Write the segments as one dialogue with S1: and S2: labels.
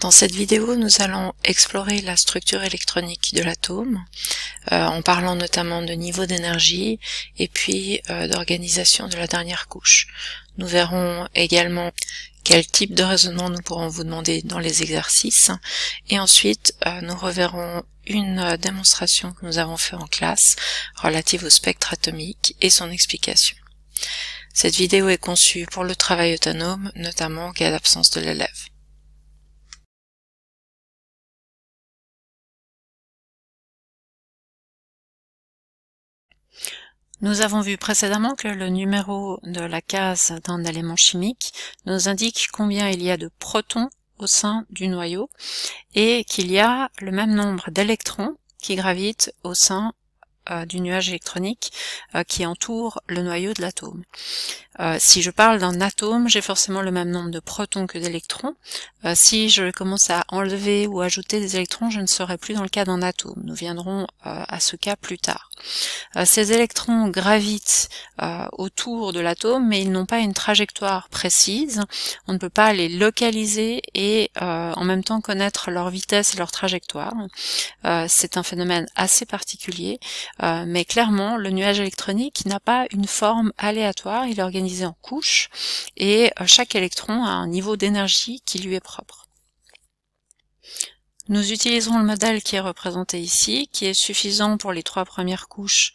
S1: Dans cette vidéo, nous allons explorer la structure électronique de l'atome, en parlant notamment de niveau d'énergie et puis d'organisation de la dernière couche. Nous verrons également quel type de raisonnement nous pourrons vous demander dans les exercices, et ensuite nous reverrons une démonstration que nous avons faite en classe relative au spectre atomique et son explication. Cette vidéo est conçue pour le travail autonome, notamment en cas d'absence de l'élève. Nous avons vu précédemment que le numéro de la case d'un élément chimique nous indique combien il y a de protons au sein du noyau et qu'il y a le même nombre d'électrons qui gravitent au sein du nuage électronique qui entoure le noyau de l'atome. Si je parle d'un atome, j'ai forcément le même nombre de protons que d'électrons. Si je commence à enlever ou ajouter des électrons, je ne serai plus dans le cas d'un atome. Nous viendrons à ce cas plus tard. Ces électrons gravitent autour de l'atome, mais ils n'ont pas une trajectoire précise. On ne peut pas les localiser et en même temps connaître leur vitesse et leur trajectoire. C'est un phénomène assez particulier, mais clairement, le nuage électronique n'a pas une forme aléatoire, il est organisé en couches, et chaque électron a un niveau d'énergie qui lui est propre. Nous utiliserons le modèle qui est représenté ici, qui est suffisant pour les 3 premières couches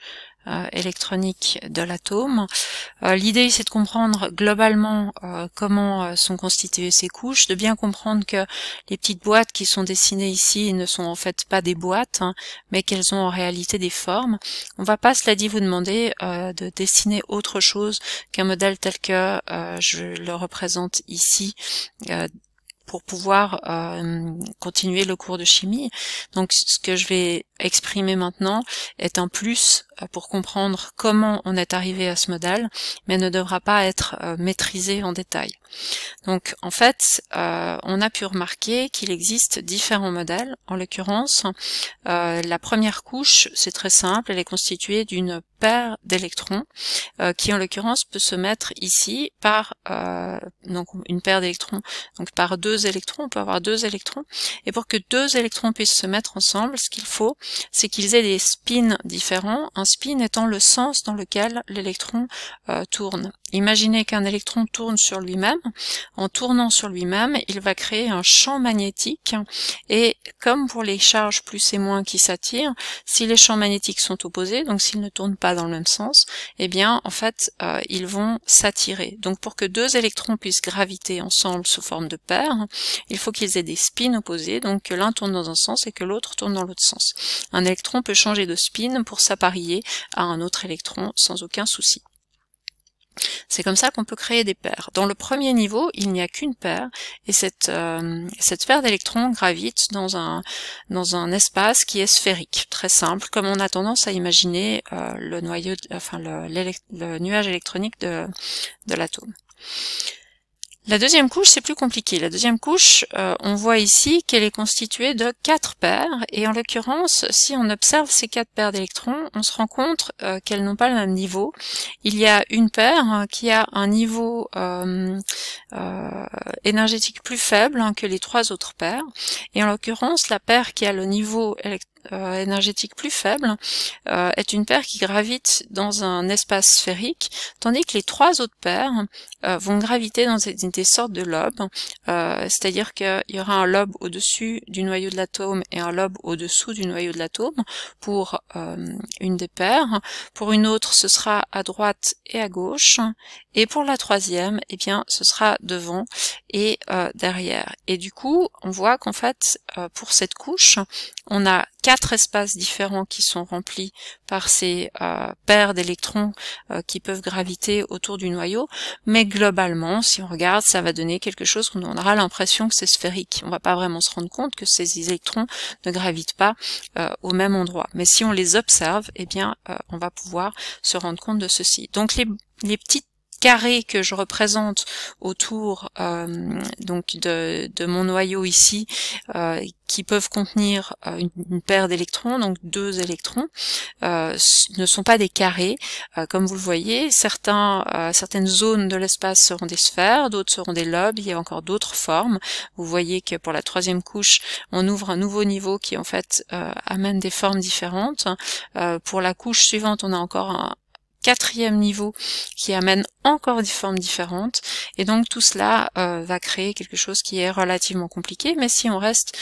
S1: électroniques de l'atome. L'idée, c'est de comprendre globalement comment sont constituées ces couches, de bien comprendre que les petites boîtes qui sont dessinées ici ne sont en fait pas des boîtes, mais qu'elles ont en réalité des formes. On va pas, cela dit, vous demander de dessiner autre chose qu'un modèle tel que je le représente ici, pour pouvoir continuer le cours de chimie. Donc ce que je vais exprimer maintenant est un plus pour comprendre comment on est arrivé à ce modèle, mais ne devra pas être maîtrisé en détail. Donc en fait, on a pu remarquer qu'il existe différents modèles. En l'occurrence, la première couche, c'est très simple, elle est constituée d'une paire d'électrons qui en l'occurrence peut se mettre ici par donc une paire d'électrons, donc par 2 électrons, on peut avoir 2 électrons, et pour que 2 électrons puissent se mettre ensemble, ce qu'il faut, c'est qu'ils aient des spins différents, un spin étant le sens dans lequel l'électron tourne. Imaginez qu'un électron tourne sur lui-même. En tournant sur lui-même, il va créer un champ magnétique, et comme pour les charges plus et moins qui s'attirent, si les champs magnétiques sont opposés, donc s'ils ne tournent pas dans le même sens, eh bien en fait ils vont s'attirer. Donc pour que 2 électrons puissent graviter ensemble sous forme de paire, il faut qu'ils aient des spins opposés, donc que l'un tourne dans un sens et que l'autre tourne dans l'autre sens. Un électron peut changer de spin pour s'appareiller à un autre électron sans aucun souci. C'est comme ça qu'on peut créer des paires. Dans le premier niveau, il n'y a qu'une paire, et cette paire d'électrons gravite dans un espace qui est sphérique, très simple, comme on a tendance à imaginer le noyau, le nuage électronique de l'atome. La deuxième couche, c'est plus compliqué. La deuxième couche, on voit ici qu'elle est constituée de 4 paires, et en l'occurrence, si on observe ces 4 paires d'électrons, on se rend compte qu'elles n'ont pas le même niveau. Il y a une paire qui a un niveau énergétique plus faible que les 3 autres paires, et en l'occurrence, la paire qui a le niveau énergétique plus faible est une paire qui gravite dans un espace sphérique, tandis que les 3 autres paires vont graviter dans des sortes de lobes, c'est-à-dire qu'il y aura un lobe au-dessus du noyau de l'atome et un lobe au-dessous du noyau de l'atome pour une des paires. Pour une autre, ce sera à droite et à gauche, et pour la troisième, eh bien, ce sera devant et derrière. Et du coup, on voit qu'en fait, pour cette couche, on a 4 espaces différents qui sont remplis par ces paires d'électrons qui peuvent graviter autour du noyau, mais globalement, si on regarde, ça va donner quelque chose qu'on aura l'impression que c'est sphérique. On va pas vraiment se rendre compte que ces électrons ne gravitent pas au même endroit. Mais si on les observe, eh bien, on va pouvoir se rendre compte de ceci. Donc les petites carrés que je représente autour donc de mon noyau ici, qui peuvent contenir une paire d'électrons, donc 2 électrons, ne sont pas des carrés. Comme vous le voyez, certaines zones de l'espace seront des sphères, d'autres seront des lobes, il y a encore d'autres formes. Vous voyez que pour la 3e couche, on ouvre un nouveau niveau qui en fait amène des formes différentes. Pour la couche suivante, on a encore un 4e niveau qui amène encore des formes différentes, et donc tout cela va créer quelque chose qui est relativement compliqué, mais si on reste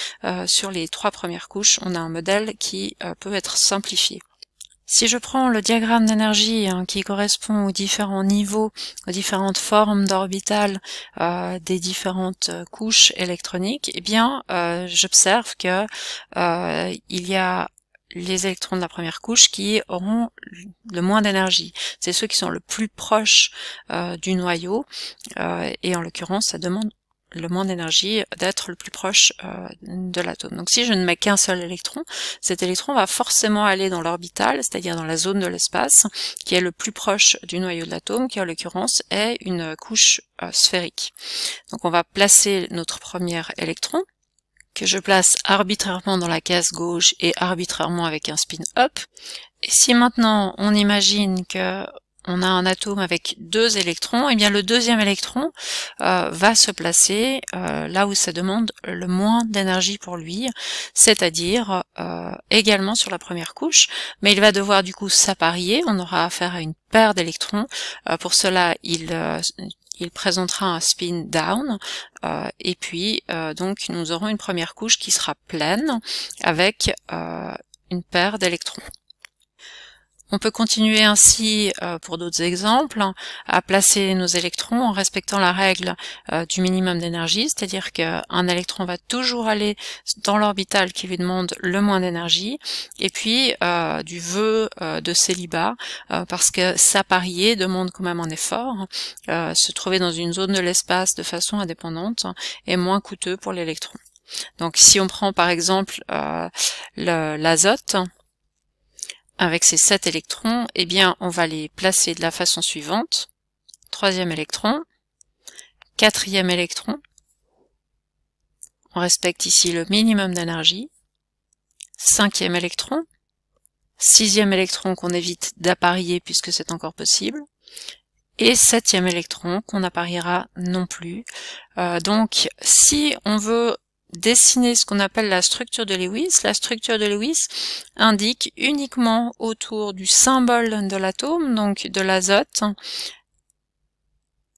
S1: sur les 3 premières couches, on a un modèle qui peut être simplifié. Si je prends le diagramme d'énergie qui correspond aux différents niveaux, aux différentes formes d'orbitales des différentes couches électroniques, eh bien j'observe que il y a les électrons de la première couche qui auront le moins d'énergie. C'est ceux qui sont le plus proches du noyau, et en l'occurrence ça demande le moins d'énergie d'être le plus proche de l'atome. Donc si je ne mets qu'un seul électron, cet électron va forcément aller dans l'orbital, c'est-à-dire dans la zone de l'espace qui est le plus proche du noyau de l'atome, qui en l'occurrence est une couche sphérique. Donc on va placer notre premier électron, que je place arbitrairement dans la case gauche et arbitrairement avec un spin up. Et si maintenant on imagine que on a un atome avec 2 électrons, et bien le 2e électron va se placer là où ça demande le moins d'énergie pour lui, c'est-à-dire également sur la première couche, mais il va devoir du coup s'apparier, on aura affaire à une paire d'électrons. Pour cela, il présentera un spin down, et puis donc nous aurons une première couche qui sera pleine avec une paire d'électrons. On peut continuer ainsi pour d'autres exemples, à placer nos électrons en respectant la règle du minimum d'énergie, c'est-à-dire qu'un électron va toujours aller dans l'orbital qui lui demande le moins d'énergie, et puis du vœu de célibat, parce que s'apparier demande quand même un effort. Se trouver dans une zone de l'espace de façon indépendante est moins coûteux pour l'électron. Donc si on prend par exemple l'azote, avec ces 7 électrons, eh bien on va les placer de la façon suivante. 3e électron, 4e électron, on respecte ici le minimum d'énergie, 5e électron, 6e électron qu'on évite d'apparier puisque c'est encore possible, et 7e électron qu'on n'appariera non plus. Donc si on veut dessiner ce qu'on appelle la structure de Lewis. La structure de Lewis indique uniquement autour du symbole de l'atome, donc de l'azote,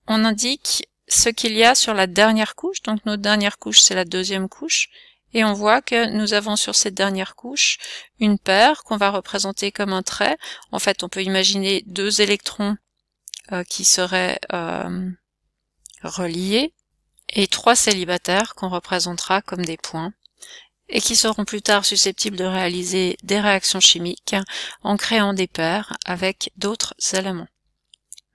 S1: on indique ce qu'il y a sur la dernière couche. Donc notre dernière couche, c'est la 2e couche, et on voit que nous avons sur cette dernière couche une paire qu'on va représenter comme un trait. En fait, on peut imaginer 2 électrons qui seraient reliés, et 3 célibataires qu'on représentera comme des points, et qui seront plus tard susceptibles de réaliser des réactions chimiques en créant des paires avec d'autres éléments.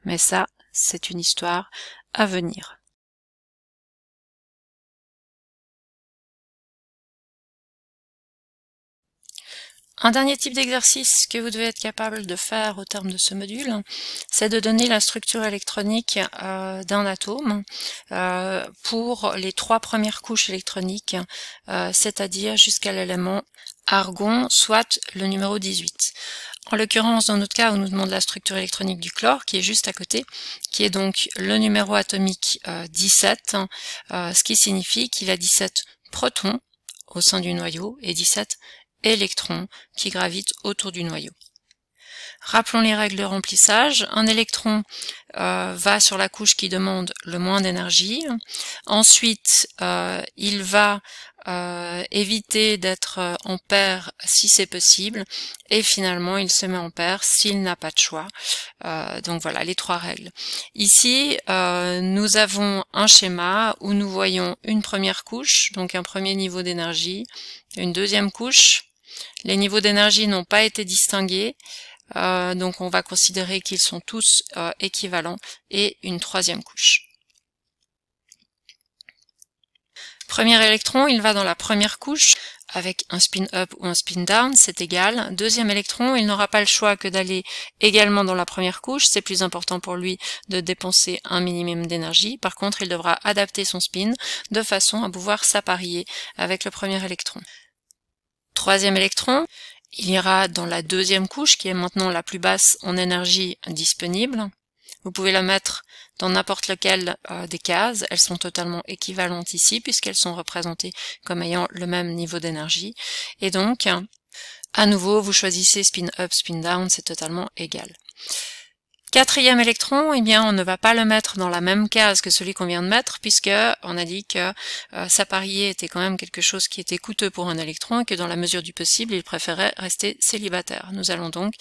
S1: Mais ça, c'est une histoire à venir. Un dernier type d'exercice que vous devez être capable de faire au terme de ce module, c'est de donner la structure électronique d'un atome pour les 3 premières couches électroniques, c'est-à-dire jusqu'à l'élément argon, soit le numéro 18. En l'occurrence, dans notre cas, on nous demande la structure électronique du chlore, qui est juste à côté, qui est donc le numéro atomique 17, ce qui signifie qu'il a 17 protons au sein du noyau et 17 électrons qui gravitent autour du noyau. Rappelons les règles de remplissage. Un électron va sur la couche qui demande le moins d'énergie. Ensuite, il va éviter d'être en paire si c'est possible. Et finalement, il se met en paire s'il n'a pas de choix. Donc voilà, les 3 règles. Ici, nous avons un schéma où nous voyons une première couche, donc un premier niveau d'énergie, une deuxième couche. Les niveaux d'énergie n'ont pas été distingués, donc on va considérer qu'ils sont tous équivalents, et une 3e couche. Premier électron, il va dans la première couche avec un spin up ou un spin down, c'est égal. Deuxième électron, il n'aura pas le choix que d'aller également dans la première couche, c'est plus important pour lui de dépenser un minimum d'énergie. Par contre, il devra adapter son spin de façon à pouvoir s'apparier avec le premier électron. Troisième électron, il ira dans la deuxième couche qui est maintenant la plus basse en énergie disponible. Vous pouvez la mettre dans n'importe lequel des cases, elles sont totalement équivalentes ici puisqu'elles sont représentées comme ayant le même niveau d'énergie. Et donc, à nouveau, vous choisissez spin up, spin down, c'est totalement égal. Quatrième électron, eh bien, on ne va pas le mettre dans la même case que celui qu'on vient de mettre, puisque on a dit que s'apparier était quand même quelque chose qui était coûteux pour un électron et que dans la mesure du possible, il préférait rester célibataire. Nous allons donc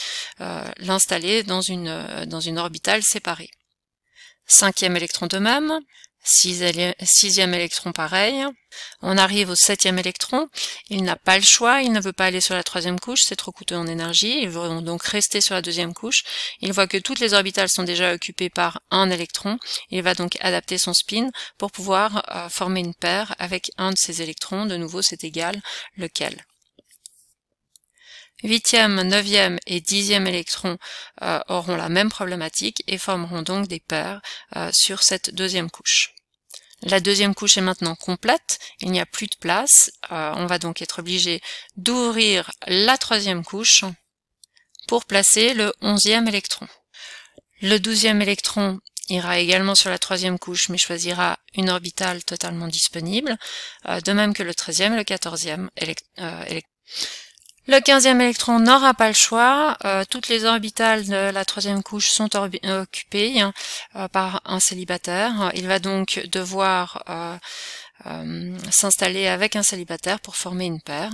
S1: l'installer dans une orbitale séparée. Cinquième électron de même. Sixième électron pareil. On arrive au septième électron. Il n'a pas le choix, il ne veut pas aller sur la troisième couche, c'est trop coûteux en énergie. Il veut donc rester sur la deuxième couche. Il voit que toutes les orbitales sont déjà occupées par un électron. Il va donc adapter son spin pour pouvoir former une paire avec un de ces électrons. De nouveau, c'est égal, lequel. Huitième, neuvième et dixième électrons auront la même problématique et formeront donc des paires sur cette deuxième couche. La deuxième couche est maintenant complète, il n'y a plus de place, on va donc être obligé d'ouvrir la troisième couche pour placer le 11e électron. Le 12e électron ira également sur la troisième couche mais choisira une orbitale totalement disponible, de même que le 13e et le 14e électron. Le 15e électron n'aura pas le choix, toutes les orbitales de la troisième couche sont occupées par un célibataire. Il va donc devoir s'installer avec un célibataire pour former une paire.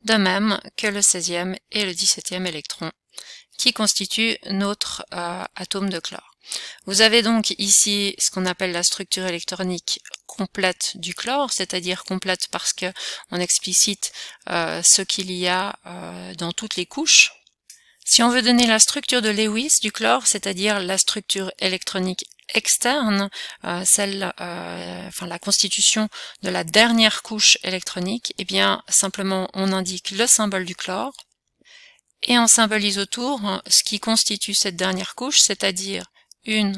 S1: De même que le 16e et le 17e électron qui constituent notre atome de chlore. Vous avez donc ici ce qu'on appelle la structure électronique complète du chlore, c'est-à-dire complète parce que on explicite ce qu'il y a dans toutes les couches. Si on veut donner la structure de Lewis du chlore, c'est-à-dire la structure électronique externe, la constitution de la dernière couche électronique, eh bien simplement on indique le symbole du chlore et on symbolise autour ce qui constitue cette dernière couche, c'est-à-dire 1,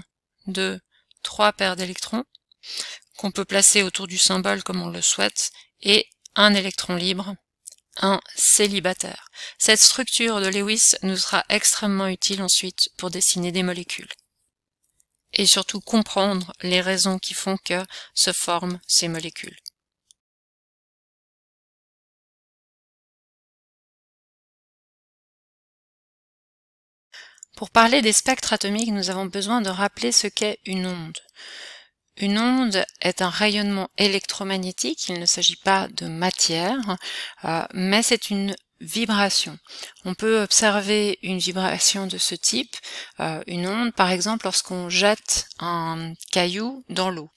S1: 2, 3 paires d'électrons qu'on peut placer autour du symbole comme on le souhaite et un électron libre, un célibataire. Cette structure de Lewis nous sera extrêmement utile ensuite pour dessiner des molécules et surtout comprendre les raisons qui font que se forment ces molécules. Pour parler des spectres atomiques, nous avons besoin de rappeler ce qu'est une onde. Une onde est un rayonnement électromagnétique, il ne s'agit pas de matière, mais c'est une vibration. On peut observer une vibration de ce type, une onde par exemple lorsqu'on jette un caillou dans l'eau.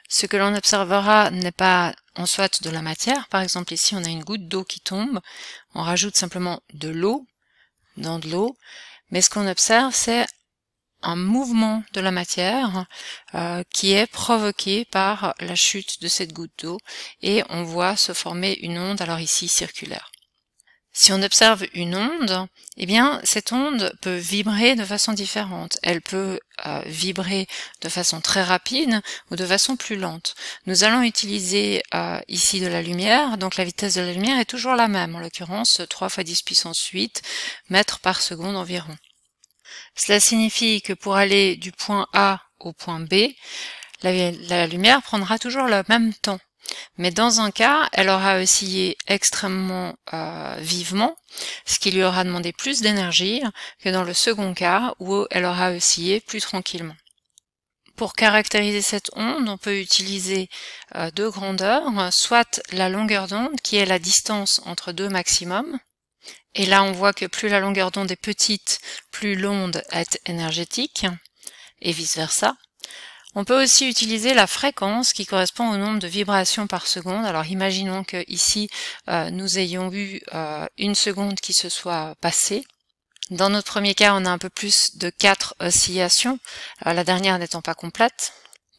S1: Ce que l'on observera n'est pas en soit de la matière, par exemple ici on a une goutte d'eau qui tombe, on rajoute simplement de l'eau dans de l'eau, mais ce qu'on observe, c'est un mouvement de la matière qui est provoqué par la chute de cette goutte d'eau et on voit se former une onde, alors ici circulaire. Si on observe une onde, eh bien cette onde peut vibrer de façon différente. Elle peut vibrer de façon très rapide ou de façon plus lente. Nous allons utiliser ici de la lumière, donc la vitesse de la lumière est toujours la même, en l'occurrence 3 × 10 puissance 8 mètres par seconde environ. Cela signifie que pour aller du point A au point B, la lumière prendra toujours le même temps. Mais dans un cas, elle aura oscillé extrêmement vivement, ce qui lui aura demandé plus d'énergie que dans le second cas où elle aura oscillé plus tranquillement. Pour caractériser cette onde, on peut utiliser deux grandeurs, soit la longueur d'onde qui est la distance entre deux maximums, et là on voit que plus la longueur d'onde est petite, plus l'onde est énergétique, et vice-versa. On peut aussi utiliser la fréquence qui correspond au nombre de vibrations par seconde. Alors imaginons que ici nous ayons eu une seconde qui se soit passée. Dans notre premier cas, on a un peu plus de 4 oscillations, la dernière n'étant pas complète.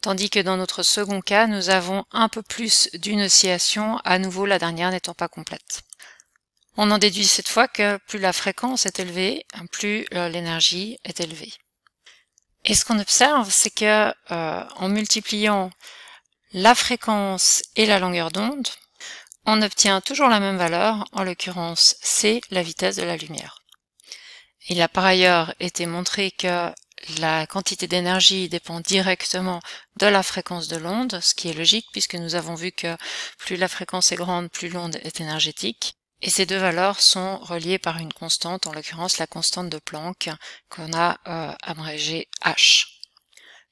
S1: tandis que dans notre second cas, nous avons un peu plus d'une oscillation, à nouveau la dernière n'étant pas complète. On en déduit cette fois que plus la fréquence est élevée, plus l'énergie est élevée. Et ce qu'on observe, c'est que en multipliant la fréquence et la longueur d'onde, on obtient toujours la même valeur, en l'occurrence c'est la vitesse de la lumière. Il a par ailleurs été montré que la quantité d'énergie dépend directement de la fréquence de l'onde, ce qui est logique puisque nous avons vu que plus la fréquence est grande, plus l'onde est énergétique. Et ces deux valeurs sont reliées par une constante, en l'occurrence la constante de Planck, qu'on a abrégée H.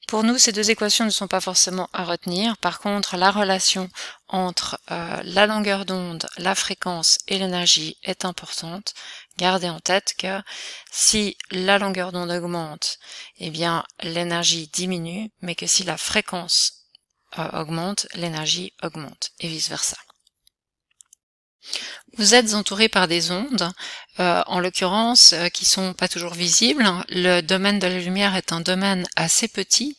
S1: Pour nous, ces deux équations ne sont pas forcément à retenir. Par contre, la relation entre la longueur d'onde, la fréquence et l'énergie est importante. Gardez en tête que si la longueur d'onde augmente, eh bien l'énergie diminue, mais que si la fréquence augmente, l'énergie augmente, et vice-versa. Vous êtes entouré par des ondes, en l'occurrence, qui sont pas toujours visibles. Le domaine de la lumière est un domaine assez petit,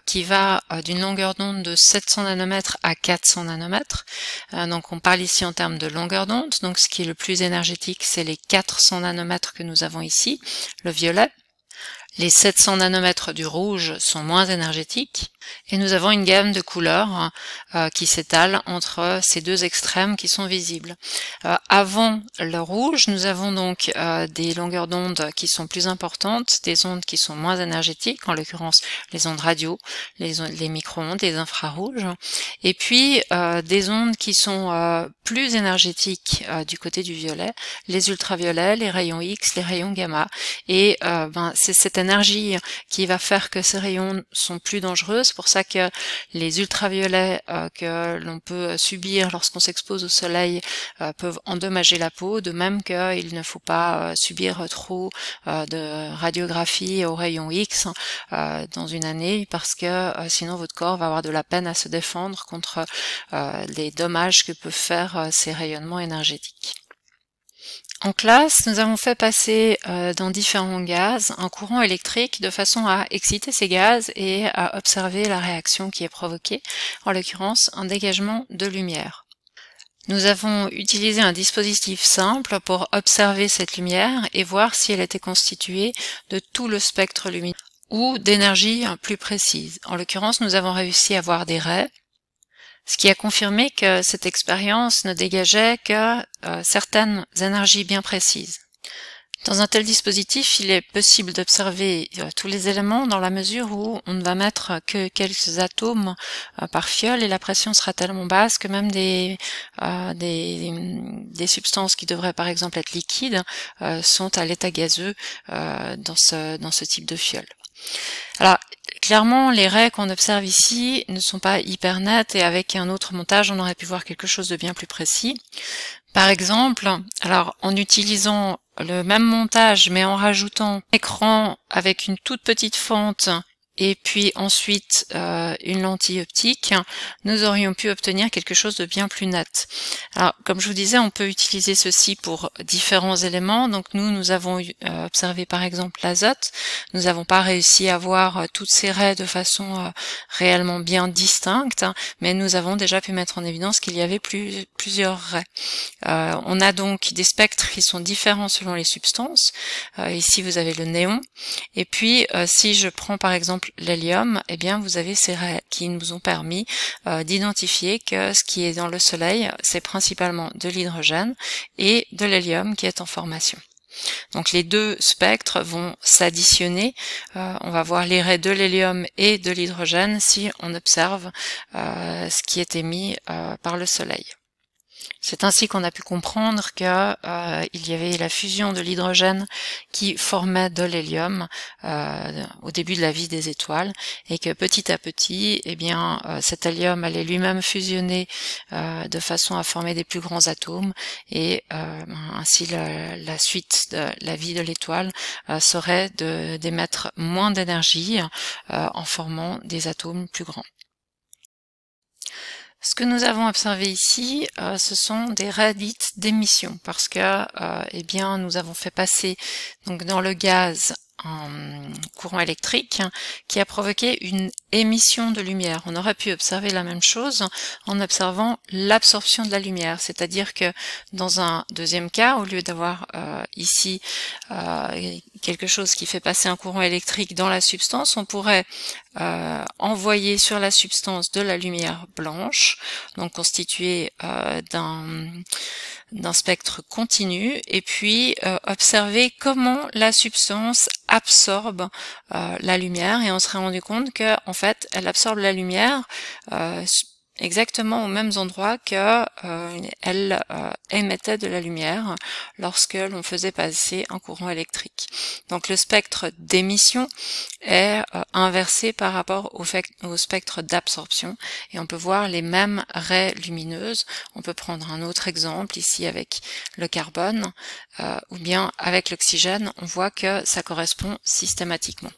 S1: qui va d'une longueur d'onde de 700 nanomètres à 400 nanomètres. Donc on parle ici en termes de longueur d'onde. Donc ce qui est le plus énergétique, c'est les 400 nanomètres que nous avons ici, le violet. Les 700 nanomètres du rouge sont moins énergétiques et nous avons une gamme de couleurs qui s'étale entre ces deux extrêmes qui sont visibles. Avant le rouge, nous avons donc des longueurs d'onde qui sont plus importantes, des ondes qui sont moins énergétiques, en l'occurrence les ondes radio, les micro-ondes, les infrarouges, et puis des ondes qui sont plus énergétiques du côté du violet, les ultraviolets, les rayons X, les rayons gamma, et c'est cette énergie qui va faire que ces rayons sont plus dangereux. C'est pour ça que les ultraviolets que l'on peut subir lorsqu'on s'expose au soleil peuvent endommager la peau, de même qu'il ne faut pas subir trop de radiographie aux rayons X dans une année, parce que sinon votre corps va avoir de la peine à se défendre contre les dommages que peuvent faire ces rayonnements énergétiques. En classe, nous avons fait passer dans différents gaz un courant électrique de façon à exciter ces gaz et à observer la réaction qui est provoquée, en l'occurrence un dégagement de lumière. Nous avons utilisé un dispositif simple pour observer cette lumière et voir si elle était constituée de tout le spectre lumineux ou d'énergie plus précise. En l'occurrence, nous avons réussi à voir des raies, ce qui a confirmé que cette expérience ne dégageait que certaines énergies bien précises. Dans un tel dispositif, il est possible d'observer tous les éléments dans la mesure où on ne va mettre que quelques atomes par fiole et la pression sera tellement basse que même des substances qui devraient par exemple être liquides sont à l'état gazeux dans ce type de fiole. Alors, clairement, les raies qu'on observe ici ne sont pas hyper nettes et avec un autre montage, on aurait pu voir quelque chose de bien plus précis. Par exemple, alors en utilisant le même montage mais en rajoutant un écran avec une toute petite fente et puis ensuite une lentille optique, nous aurions pu obtenir quelque chose de bien plus net. Alors, comme je vous disais, on peut utiliser ceci pour différents éléments. Donc nous avons observé par exemple l'azote. Nous n'avons pas réussi à voir toutes ces raies de façon réellement bien distincte, mais nous avons déjà pu mettre en évidence qu'il y avait plusieurs raies. On a donc des spectres qui sont différents selon les substances. Ici, vous avez le néon. Et puis, si je prends par exemple l'hélium, eh bien vous avez ces raies qui nous ont permis d'identifier que ce qui est dans le soleil, c'est principalement de l'hydrogène et de l'hélium qui est en formation. Donc les deux spectres vont s'additionner, on va voir les raies de l'hélium et de l'hydrogène si on observe ce qui est émis par le soleil. C'est ainsi qu'on a pu comprendre que il y avait la fusion de l'hydrogène qui formait de l'hélium au début de la vie des étoiles et que petit à petit, eh bien, cet hélium allait lui-même fusionner de façon à former des plus grands atomes et ainsi la suite de la vie de l'étoile serait d'émettre moins d'énergie en formant des atomes plus grands. Ce que nous avons observé ici, ce sont des raies dites d'émission, parce que, eh bien, nous avons fait passer donc dans le gaz un courant électrique qui a provoqué une émission de lumière. On aurait pu observer la même chose en observant l'absorption de la lumière, c'est-à-dire que dans un deuxième cas, au lieu d'avoir ici quelque chose qui fait passer un courant électrique dans la substance, on pourrait envoyer sur la substance de la lumière blanche, donc constituée d'un spectre continu, et puis observer comment la substance absorbe la lumière, et on serait rendu compte que en fait elle absorbe la lumière exactement aux mêmes endroits que elle émettait de la lumière lorsque l'on faisait passer un courant électrique. Donc le spectre d'émission est inversé par rapport au spectre d'absorption, et on peut voir les mêmes raies lumineuses. On peut prendre un autre exemple ici avec le carbone, ou bien avec l'oxygène, on voit que ça correspond systématiquement.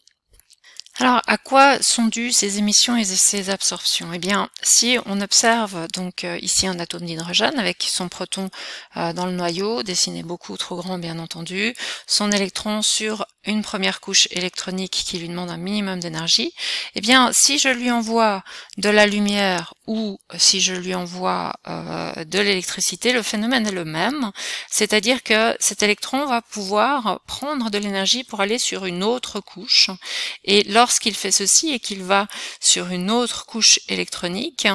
S1: Alors, à quoi sont dues ces émissions et ces absorptions? Eh bien, si on observe donc ici un atome d'hydrogène avec son proton dans le noyau, dessiné beaucoup trop grand bien entendu, son électron sur une première couche électronique qui lui demande un minimum d'énergie, eh bien, si je lui envoie de la lumière ou si je lui envoie de l'électricité, le phénomène est le même, c'est-à-dire que cet électron va pouvoir prendre de l'énergie pour aller sur une autre couche, et lorsqu'il fait ceci et qu'il va sur une autre couche électronique,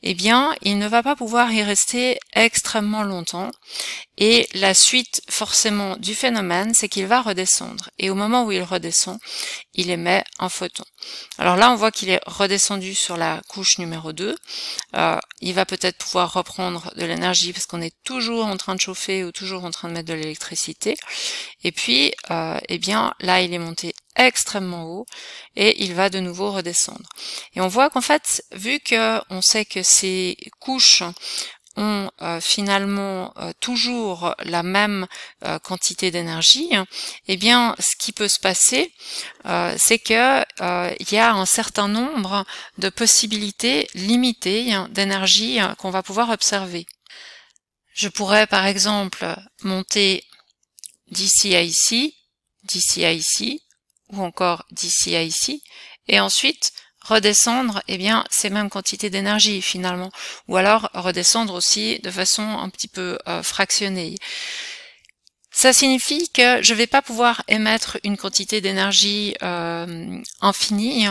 S1: eh bien, il ne va pas pouvoir y rester extrêmement longtemps, et la suite forcément du phénomène, c'est qu'il va redescendre, et au moment où il redescend, il émet un photon. Alors là, on voit qu'il est redescendu sur la couche numéro 2, il va peut-être pouvoir reprendre de l'énergie parce qu'on est toujours en train de chauffer ou toujours en train de mettre de l'électricité, et puis eh bien là il est monté extrêmement haut et il va de nouveau redescendre. Et on voit qu'en fait, vu que on sait que ces couches ont finalement toujours la même quantité d'énergie, eh bien ce qui peut se passer, c'est que il y a un certain nombre de possibilités limitées d'énergie qu'on va pouvoir observer. Je pourrais par exemple monter d'ici à ici, d'ici à ici, ou encore d'ici à ici, et ensuite redescendre eh bien ces mêmes quantités d'énergie finalement, ou alors redescendre aussi de façon un petit peu fractionnée. Ça signifie que je ne vais pas pouvoir émettre une quantité d'énergie infinie,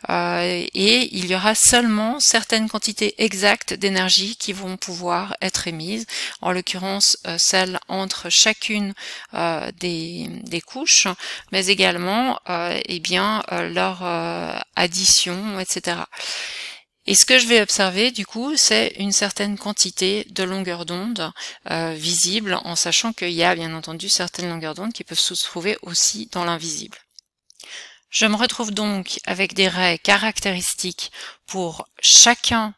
S1: et il y aura seulement certaines quantités exactes d'énergie qui vont pouvoir être émises, en l'occurrence celles entre chacune des couches, mais également eh bien leur addition, etc. Et ce que je vais observer, du coup, c'est une certaine quantité de longueur d'onde visible, en sachant qu'il y a bien entendu certaines longueurs d'onde qui peuvent se trouver aussi dans l'invisible. Je me retrouve donc avec des raies caractéristiques pour chacun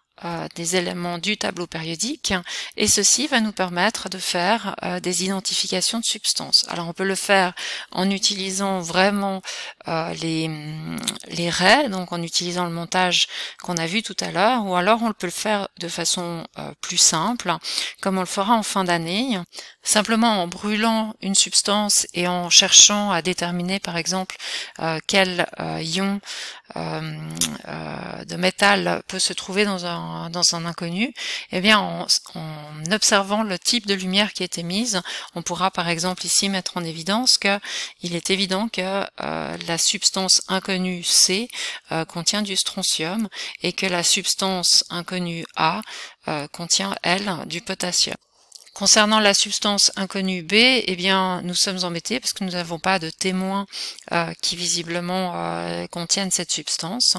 S1: des éléments du tableau périodique, et ceci va nous permettre de faire des identifications de substances. Alors on peut le faire en utilisant vraiment les raies, donc en utilisant le montage qu'on a vu tout à l'heure, ou alors on peut le faire de façon plus simple, comme on le fera en fin d'année, simplement en brûlant une substance et en cherchant à déterminer par exemple quel ion de métal peut se trouver dans un inconnu. Eh bien en observant le type de lumière qui est émise, on pourra par exemple ici mettre en évidence que il est évident que la substance inconnue C contient du strontium, et que la substance inconnue A contient elle du potassium. Concernant la substance inconnue B, eh bien, nous sommes embêtés parce que nous n'avons pas de témoins qui visiblement contiennent cette substance.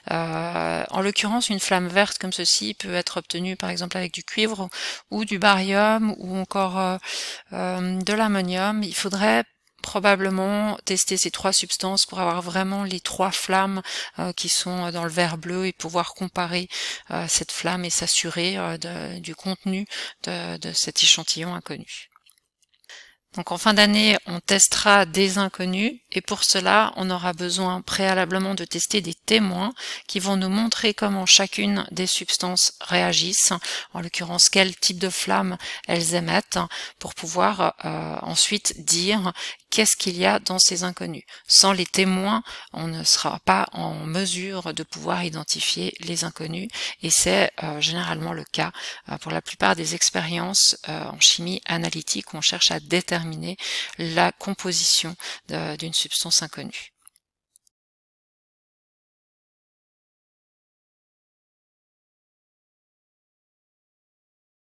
S1: En l'occurrence, une flamme verte comme ceci peut être obtenue par exemple avec du cuivre ou du barium ou encore de l'ammonium. Il faudrait probablement tester ces trois substances pour avoir vraiment les trois flammes qui sont dans le verre bleu et pouvoir comparer cette flamme et s'assurer du contenu de cet échantillon inconnu. Donc en fin d'année, on testera des inconnus, et pour cela, on aura besoin préalablement de tester des témoins qui vont nous montrer comment chacune des substances réagissent, en l'occurrence quel type de flamme elles émettent, pour pouvoir ensuite dire qu'est-ce qu'il y a dans ces inconnus. Sans les témoins, on ne sera pas en mesure de pouvoir identifier les inconnus, et c'est généralement le cas pour la plupart des expériences en chimie analytique où on cherche à déterminer la composition d'une substance inconnue.